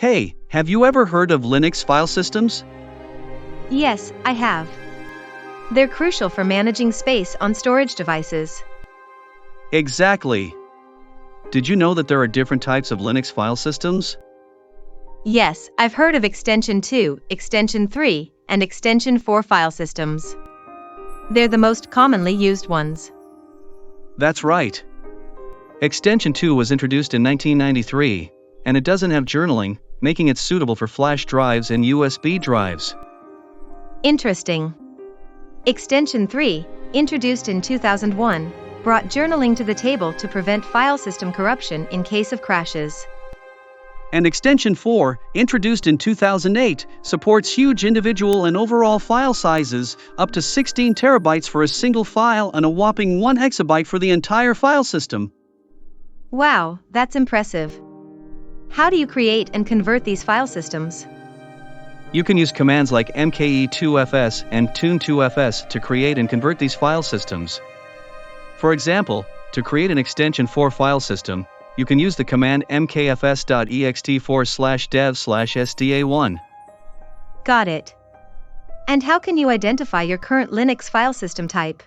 Hey, have you ever heard of Linux file systems? Yes, I have. They're crucial for managing space on storage devices. Exactly. Did you know that there are different types of Linux file systems? Yes, I've heard of Extension 2, Extension 3, and Extension 4 file systems. They're the most commonly used ones. That's right. Extension 2 was introduced in 1993, and it doesn't have journaling, making it suitable for flash drives and USB drives. Interesting. Extension 3, introduced in 2001, brought journaling to the table to prevent file system corruption in case of crashes. And Extension 4, introduced in 2008, supports huge individual and overall file sizes, up to 16 terabytes for a single file and a whopping 1 exabyte for the entire file system. Wow, that's impressive. How do you create and convert these file systems? You can use commands like mke2fs and tune2fs to create and convert these file systems. For example, to create an Extension 4 file system, you can use the command mkfs.ext4/dev/sda1. Got it. And how can you identify your current Linux file system type?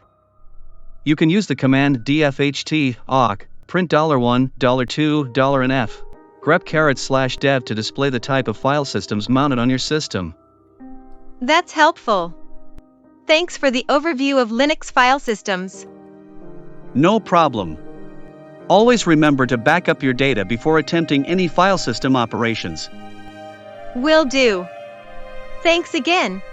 You can use the command dfht awk print $1, $2, and $f grep /dev to display the type of file systems mounted on your system. That's helpful. Thanks for the overview of Linux file systems. No problem. Always remember to back up your data before attempting any file system operations. Will do. Thanks again.